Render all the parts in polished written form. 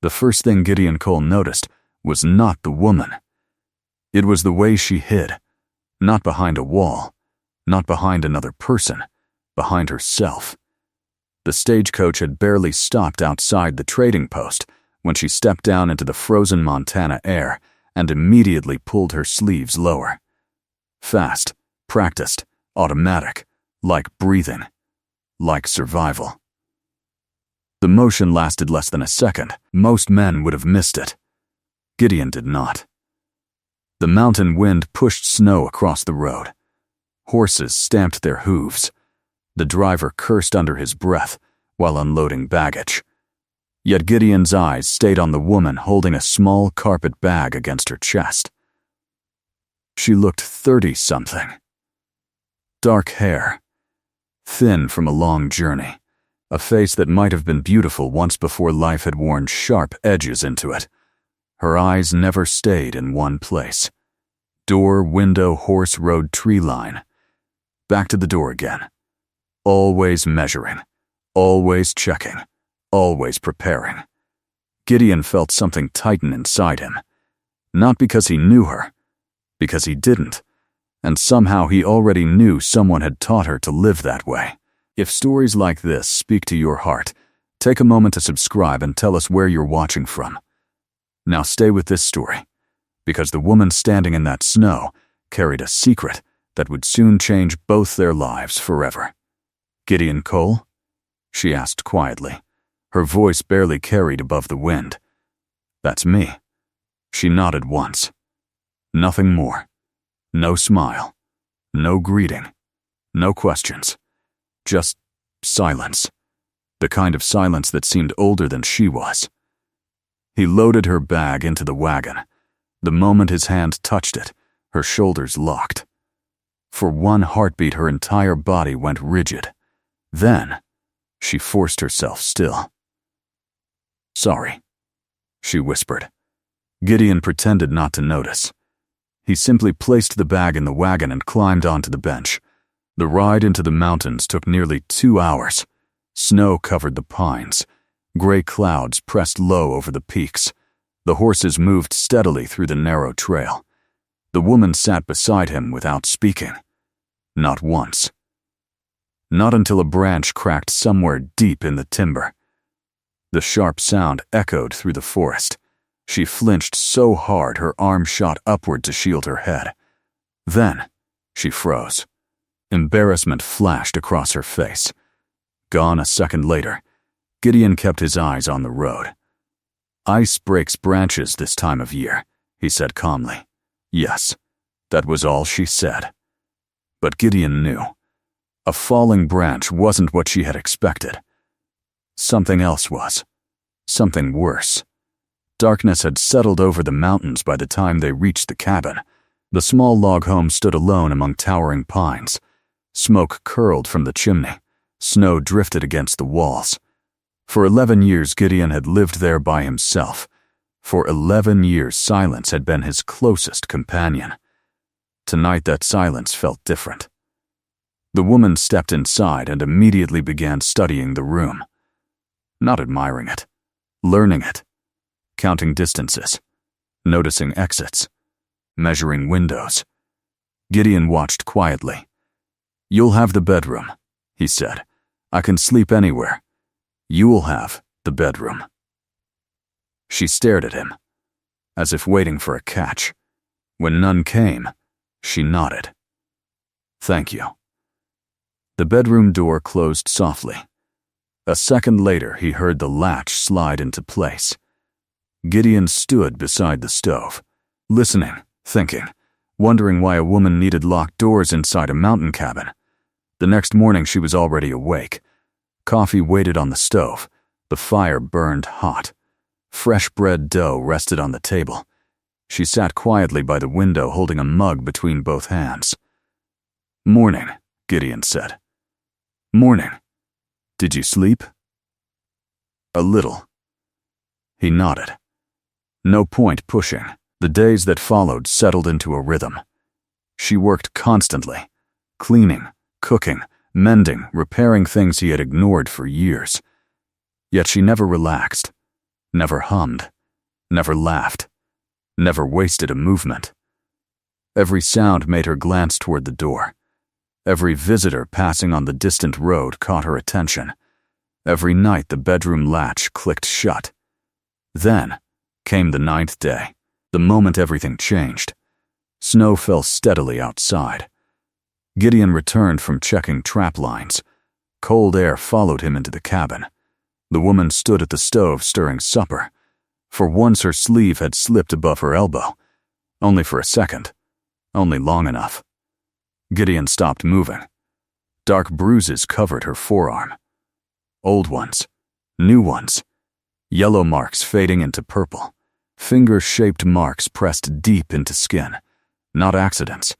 The first thing Gideon Cole noticed was not the woman. It was the way she hid, not behind a wall, not behind another person, behind herself. The stagecoach had barely stopped outside the trading post when she stepped down into the frozen Montana air and immediately pulled her sleeves lower. Fast, practiced, automatic, like breathing, like survival. The motion lasted less than a second. Most men would have missed it. Gideon did not. The mountain wind pushed snow across the road. Horses stamped their hooves. The driver cursed under his breath while unloading baggage. Yet Gideon's eyes stayed on the woman holding a small carpet bag against her chest. She looked 30-something. Dark hair, thin from a long journey, a face that might have been beautiful once before life had worn sharp edges into it. Her eyes never stayed in one place. Door, window, horse, road, tree line. Back to the door again. Always measuring, always checking, always preparing. Gideon felt something tighten inside him. Not because he knew her, because he didn't. And somehow he already knew someone had taught her to live that way. If stories like this speak to your heart, take a moment to subscribe and tell us where you're watching from. Now stay with this story, because the woman standing in that snow carried a secret that would soon change both their lives forever. "Gideon Cole?" she asked quietly, her voice barely carried above the wind. "That's me." She nodded once. Nothing more. No smile. No greeting. No questions. Just silence. The kind of silence that seemed older than she was. He loaded her bag into the wagon. The moment his hand touched it, her shoulders locked. For one heartbeat, her entire body went rigid. Then, she forced herself still. "Sorry," she whispered. Gideon pretended not to notice. He simply placed the bag in the wagon and climbed onto the bench. The ride into the mountains took nearly 2 hours. Snow covered the pines. Gray clouds pressed low over the peaks. The horses moved steadily through the narrow trail. The woman sat beside him without speaking. Not once. Not until a branch cracked somewhere deep in the timber. The sharp sound echoed through the forest. She flinched so hard her arm shot upward to shield her head. Then, she froze. Embarrassment flashed across her face. Gone a second later, Gideon kept his eyes on the road. "Ice breaks branches this time of year," he said calmly. Yes, that was all she said. But Gideon knew. A falling branch wasn't what she had expected. Something else was. Something worse. Darkness had settled over the mountains by the time they reached the cabin. The small log home stood alone among towering pines. Smoke curled from the chimney. Snow drifted against the walls. For 11 years, Gideon had lived there by himself. For 11 years, silence had been his closest companion. Tonight, that silence felt different. The woman stepped inside and immediately began studying the room. Not admiring it, learning it, counting distances, noticing exits, measuring windows. Gideon watched quietly. "You'll have the bedroom," he said. "I can sleep anywhere. You will have the bedroom." She stared at him, as if waiting for a catch. When none came, she nodded. "Thank you." The bedroom door closed softly. A second later, he heard the latch slide into place. Gideon stood beside the stove, listening, thinking, wondering why a woman needed locked doors inside a mountain cabin. The next morning, she was already awake. Coffee waited on the stove. The fire burned hot. Fresh bread dough rested on the table. She sat quietly by the window, holding a mug between both hands. "Morning," Gideon said. "Morning. Did you sleep?" "A little." He nodded. No point pushing. The days that followed settled into a rhythm. She worked constantly, cleaning, cooking, mending, repairing things he had ignored for years. Yet she never relaxed. never hummed, never laughed, never wasted a movement. Every sound made her glance toward the door. Every visitor passing on the distant road caught her attention. Every night the bedroom latch clicked shut. Then came the 9th day, the moment everything changed. Snow fell steadily outside. Gideon returned from checking trap lines. Cold air followed him into the cabin. The woman stood at the stove stirring supper. For once her sleeve had slipped above her elbow. Only for a second. Only long enough. Gideon stopped moving. Dark bruises covered her forearm. Old ones. New ones. Yellow marks fading into purple. Finger-shaped marks pressed deep into skin. Not accidents.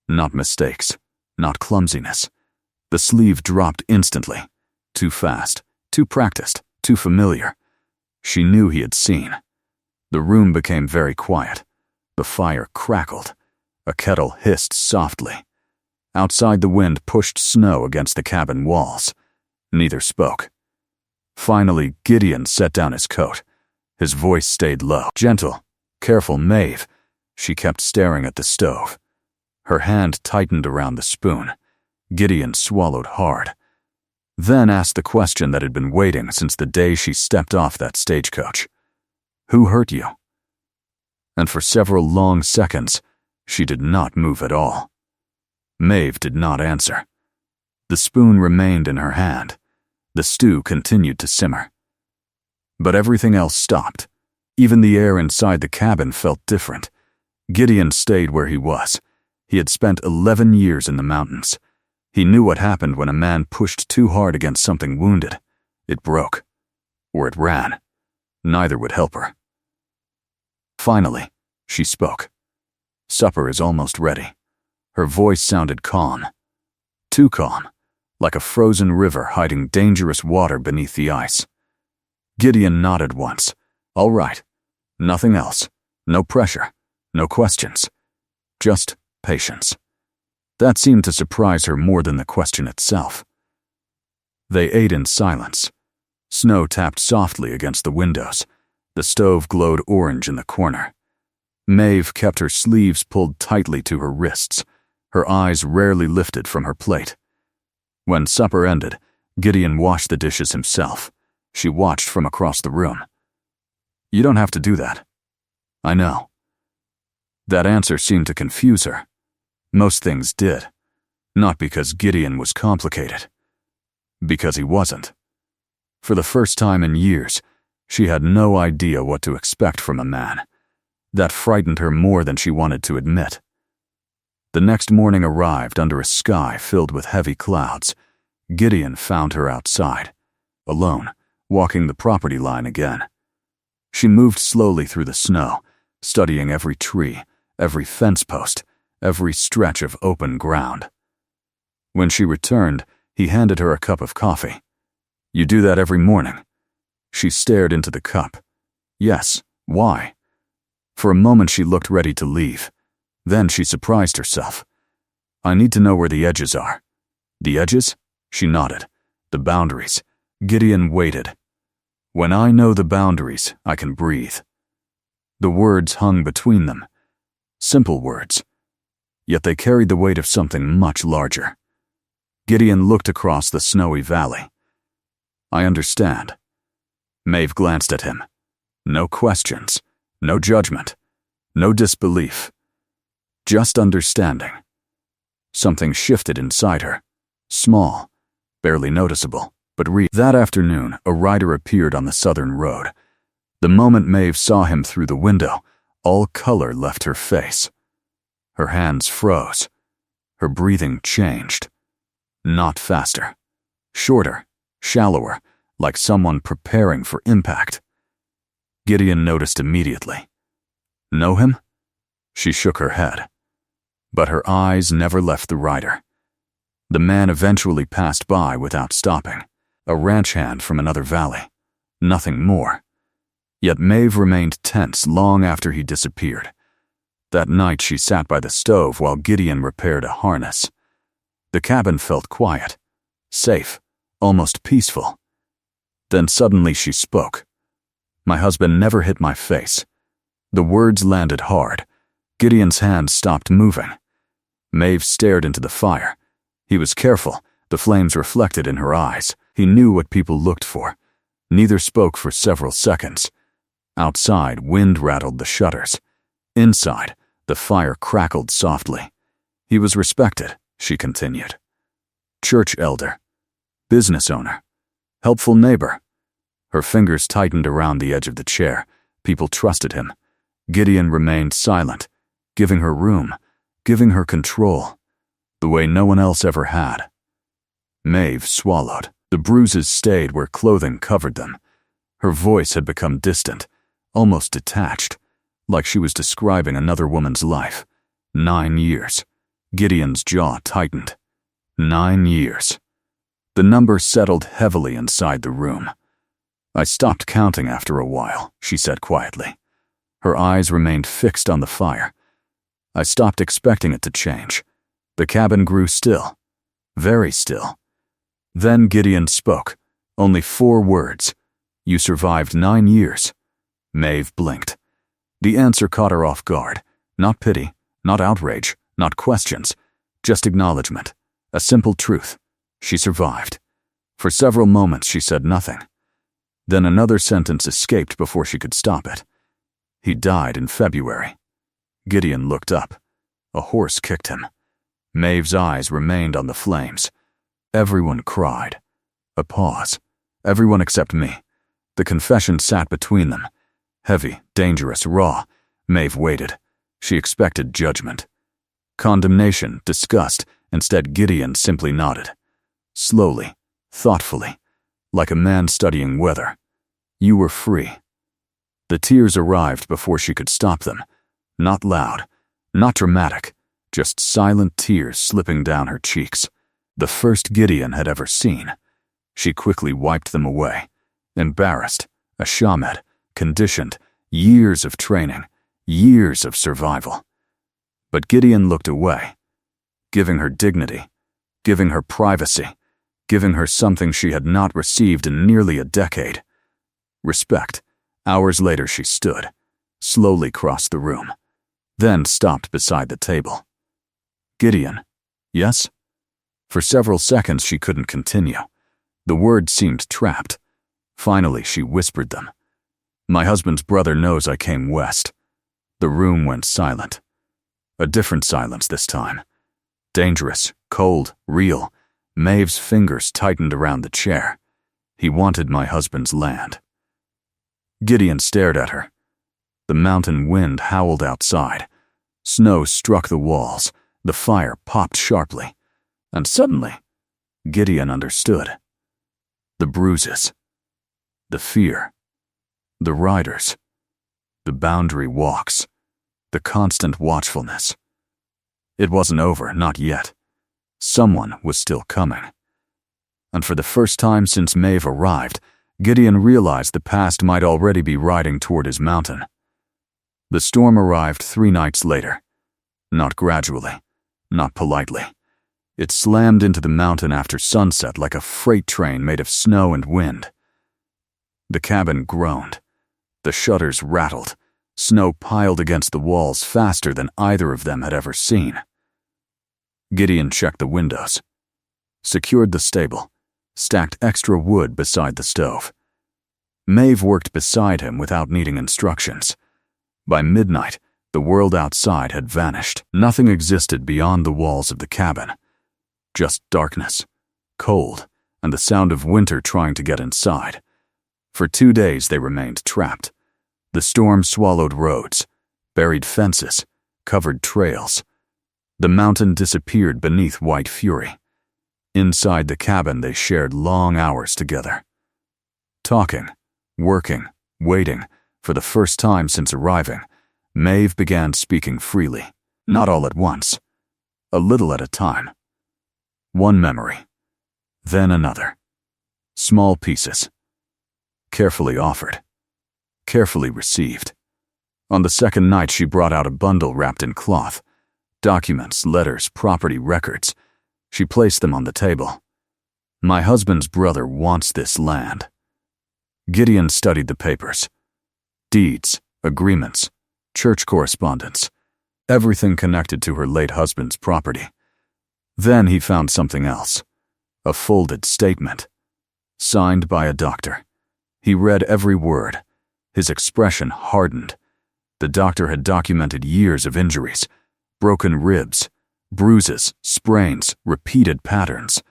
Not mistakes. Not clumsiness. The sleeve dropped instantly. Too fast. Too practiced. Too familiar. She knew he had seen. The room became very quiet. The fire crackled. A kettle hissed softly. Outside the wind pushed snow against the cabin walls. Neither spoke. Finally, Gideon set down his coat. His voice stayed low. Gentle, careful Maeve. She kept staring at the stove. Her hand tightened around the spoon. Gideon swallowed hard. Then asked the question that had been waiting since the day she stepped off that stagecoach. Who hurt you? And for several long seconds, she did not move at all. Maeve did not answer. The spoon remained in her hand. The stew continued to simmer. But everything else stopped. Even the air inside the cabin felt different. Gideon stayed where he was. He had spent 11 years in the mountains. He knew what happened when a man pushed too hard against something wounded. It broke. Or it ran. Neither would help her. Finally, she spoke. Supper is almost ready. Her voice sounded calm. Too calm, like a frozen river hiding dangerous water beneath the ice. Gideon nodded once. All right. Nothing else. No pressure. No questions. Just patience. That seemed to surprise her more than the question itself. They ate in silence. Snow tapped softly against the windows. The stove glowed orange in the corner. Maeve kept her sleeves pulled tightly to her wrists. Her eyes rarely lifted from her plate. When supper ended, Gideon washed the dishes himself. She watched from across the room. You don't have to do that. I know. That answer seemed to confuse her. Most things did. Not because Gideon was complicated. Because he wasn't. For the first time in years, she had no idea what to expect from a man. That frightened her more than she wanted to admit. The next morning arrived under a sky filled with heavy clouds. Gideon found her outside, alone, walking the property line again. She moved slowly through the snow, studying every tree, every fence post, every stretch of open ground. When she returned, he handed her a cup of coffee. You do that every morning? She stared into the cup. Yes, why? For a moment she looked ready to leave. Then she surprised herself. I need to know where the edges are. The edges? She nodded. The boundaries. Gideon waited. When I know the boundaries, I can breathe. The words hung between them. Simple words. Yet they carried the weight of something much larger. Gideon looked across the snowy valley. I understand. Maeve glanced at him. No questions. No judgment. No disbelief. Just understanding. Something shifted inside her. Small, barely noticeable, but real. That afternoon, a rider appeared on the southern road. The moment Maeve saw him through the window, all color left her face. Her hands froze. Her breathing changed. Not faster. Shorter, shallower, like someone preparing for impact. Gideon noticed immediately. Know him? She shook her head. But her eyes never left the rider. The man eventually passed by without stopping. A ranch hand from another valley. Nothing more. Yet Maeve remained tense long after he disappeared. That night she sat by the stove while Gideon repaired a harness. The cabin felt quiet, safe, almost peaceful. Then suddenly she spoke. My husband never hit my face. The words landed hard. Gideon's hand stopped moving. Maeve stared into the fire. He was careful. The flames reflected in her eyes. He knew what people looked for. Neither spoke for several seconds. Outside, wind rattled the shutters. Inside, the fire crackled softly. He was respected, she continued. Church elder, business owner, helpful neighbor. Her fingers tightened around the edge of the chair. People trusted him. Gideon remained silent, giving her room, giving her control, the way no one else ever had. Maeve swallowed. The bruises stayed where clothing covered them. Her voice had become distant, almost detached, like she was describing another woman's life. 9 years. Gideon's jaw tightened. 9 years. The number settled heavily inside the room. I stopped counting after a while, she said quietly. Her eyes remained fixed on the fire. I stopped expecting it to change. The cabin grew still. Very still. Then Gideon spoke. Only 4 words. You survived 9 years. Maeve blinked. The answer caught her off guard. Not pity, not outrage, not questions. Just acknowledgement. A simple truth. She survived. For several moments she said nothing. Then another sentence escaped before she could stop it. He died in February. Gideon looked up. A horse kicked him. Maeve's eyes remained on the flames. Everyone cried. A pause. Everyone except me. The confession sat between them. Heavy, dangerous, raw. Maeve waited. She expected judgment. Condemnation, disgust. Instead, Gideon simply nodded. Slowly, thoughtfully, like a man studying weather. You were free. The tears arrived before she could stop them. Not loud, not dramatic, just silent tears slipping down her cheeks. The first Gideon had ever seen. She quickly wiped them away. Embarrassed, a shamed, conditioned, years of training, years of survival. But Gideon looked away, giving her dignity, giving her privacy, giving her something she had not received in nearly a decade. Respect. Hours later she stood, slowly crossed the room, then stopped beside the table. Gideon, yes? For several seconds she couldn't continue. The words seemed trapped. Finally she whispered them. My husband's brother knows I came west. The room went silent. A different silence this time. Dangerous, cold, real. Maeve's fingers tightened around the chair. He wanted my husband's land. Gideon stared at her. The mountain wind howled outside. Snow struck the walls. The fire popped sharply. And suddenly, Gideon understood. The bruises. The fear. The riders. The boundary walks. The constant watchfulness. It wasn't over, not yet. Someone was still coming. And for the first time since Maeve arrived, Gideon realized the past might already be riding toward his mountain. The storm arrived 3 nights later. Not gradually, not politely. It slammed into the mountain after sunset like a freight train made of snow and wind. The cabin groaned. The shutters rattled. Snow piled against the walls faster than either of them had ever seen. Gideon checked the windows, secured the stable, stacked extra wood beside the stove. Maeve worked beside him without needing instructions. By midnight, the world outside had vanished. Nothing existed beyond the walls of the cabin. Just darkness, cold, and the sound of winter trying to get inside. For 2 days they remained trapped. The storm swallowed roads, buried fences, covered trails. The mountain disappeared beneath white fury. Inside the cabin they shared long hours together. Talking, working, waiting. For the first time since arriving, Maeve began speaking freely. Not all at once. A little at a time. One memory. Then another. Small pieces. Carefully offered. Carefully received. On the second night she brought out a bundle wrapped in cloth. Documents, letters, property records. She placed them on the table. My husband's brother wants this land. Gideon studied the papers. Deeds, agreements, church correspondence, everything connected to her late husband's property. Then he found something else, a folded statement, signed by a doctor. He read every word. His expression hardened. The doctor had documented years of injuries, broken ribs, bruises, sprains, repeated patterns,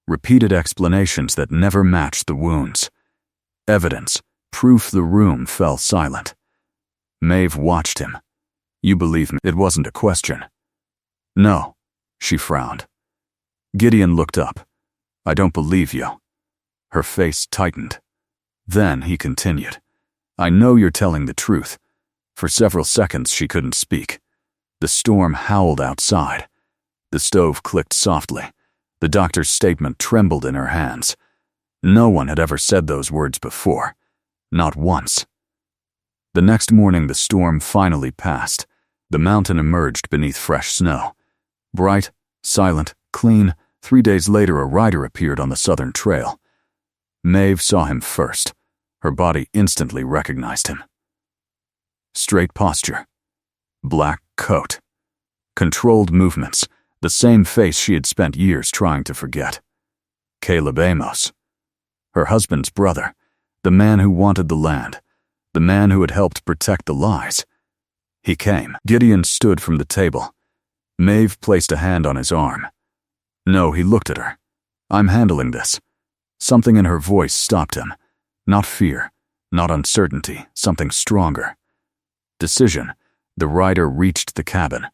repeated explanations that never matched the wounds. Evidence, proof. The room fell silent. Maeve watched him. "You believe me?" It wasn't a question. "No," she frowned. Gideon looked up. "I don't believe you." Her face tightened. Then he continued, "I know you're telling the truth." For several seconds she couldn't speak. The storm howled outside. The stove clicked softly. The doctor's statement trembled in her hands. No one had ever said those words before. Not once. The next morning the storm finally passed. The mountain emerged beneath fresh snow. Bright, silent, clean. 3 days later a rider appeared on the southern trail. Maeve saw him first. Her body instantly recognized him. Straight posture. Black coat. Controlled movements. The same face she had spent years trying to forget. Caleb Amos. Her husband's brother. The man who wanted the land. The man who had helped protect the lies. He came. Gideon stood from the table. Maeve placed a hand on his arm. "No," he looked at her. "I'm handling this." Something in her voice stopped him. Not fear, not uncertainty, something stronger. Decision. The rider reached the cabin.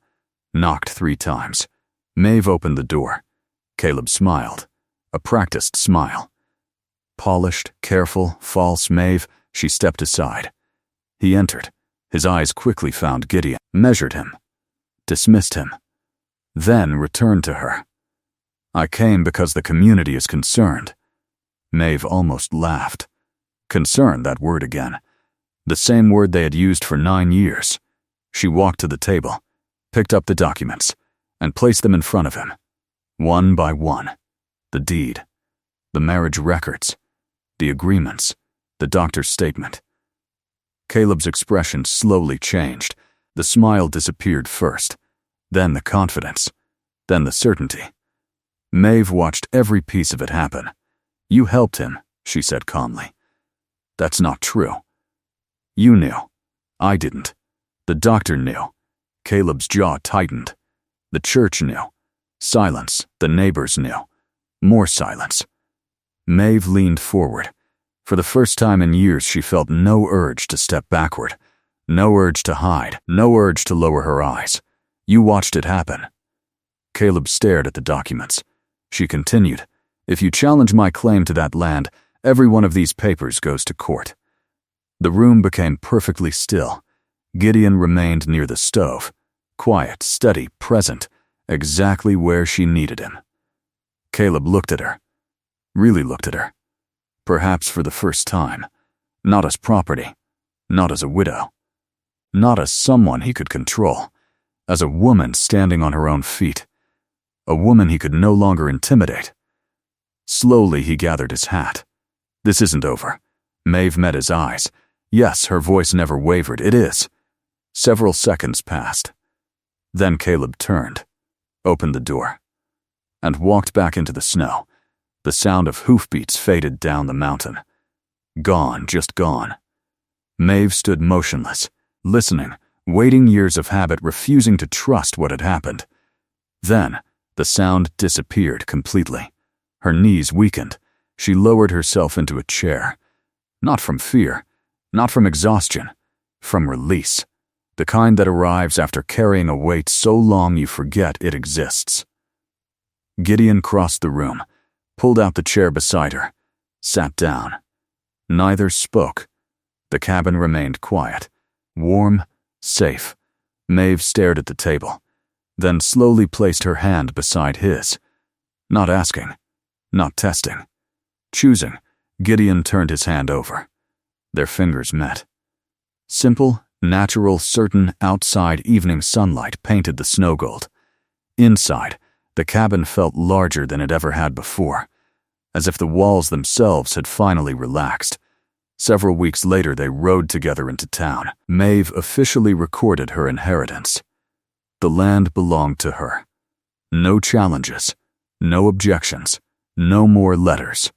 Knocked 3 times. Maeve opened the door. Caleb smiled. A practiced smile. Polished, careful, false Maeve. She stepped aside. He entered. His eyes quickly found Gideon, measured him, dismissed him, then returned to her. "I came because the community is concerned." Maeve almost laughed. Concern, that word again. The same word they had used for 9 years. She walked to the table, picked up the documents, and placed them in front of him. One by one. The deed, the marriage records, the agreements, the doctor's statement. Caleb's expression slowly changed. The smile disappeared first, then the confidence, then the certainty. Maeve watched every piece of it happen. "You helped him," she said calmly. "That's not true." "You knew. I didn't. The doctor knew." Caleb's jaw tightened. "The church knew." Silence. The neighbors knew. More silence. Maeve leaned forward. For the first time in years she felt no urge to step backward, no urge to hide, no urge to lower her eyes. "You watched it happen." Caleb stared at the documents. She continued, "If you challenge my claim to that land, every one of these papers goes to court." The room became perfectly still. Gideon remained near the stove, quiet, steady, present, exactly where she needed him. Caleb looked at her, really looked at her. Perhaps for the first time. Not as property, not as a widow, not as someone he could control, as a woman standing on her own feet, a woman he could no longer intimidate. Slowly he gathered his hat. "This isn't over." Maeve met his eyes. Yes, her voice never wavered. "It is." Several seconds passed. Then Caleb turned, opened the door, and walked back into the snow. The sound of hoofbeats faded down the mountain. Gone, just gone. Maeve stood motionless, listening, waiting, years of habit, refusing to trust what had happened. Then, the sound disappeared completely. Her knees weakened. She lowered herself into a chair. Not from fear, not from exhaustion, from release. The kind that arrives after carrying a weight so long you forget it exists. Gideon crossed the room, pulled out the chair beside her, sat down. Neither spoke. The cabin remained quiet, warm, safe. Maeve stared at the table, then slowly placed her hand beside his. Not asking, not testing. Choosing, Gideon turned his hand over. Their fingers met. Simple, natural, certain, outside evening sunlight painted the snow gold. Inside, the cabin felt larger than it ever had before, as if the walls themselves had finally relaxed. Several weeks later, they rode together into town. Maeve officially recorded her inheritance. The land belonged to her. No challenges, no objections, no more letters.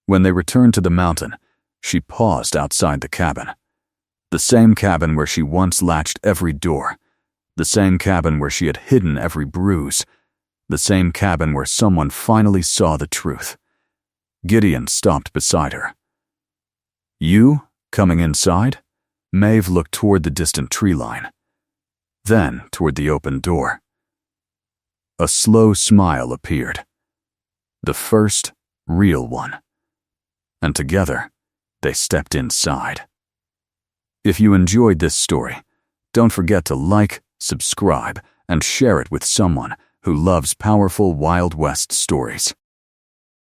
When they returned to the mountain, she paused outside the cabin. The same cabin where she once latched every door. The same cabin where she had hidden every bruise. The same cabin where someone finally saw the truth. Gideon stopped beside her. "You coming inside?" Maeve looked toward the distant tree line, then toward the open door. A slow smile appeared. The first real one. And together, they stepped inside. If you enjoyed this story, don't forget to like, subscribe, and share it with someone who loves powerful Wild West stories.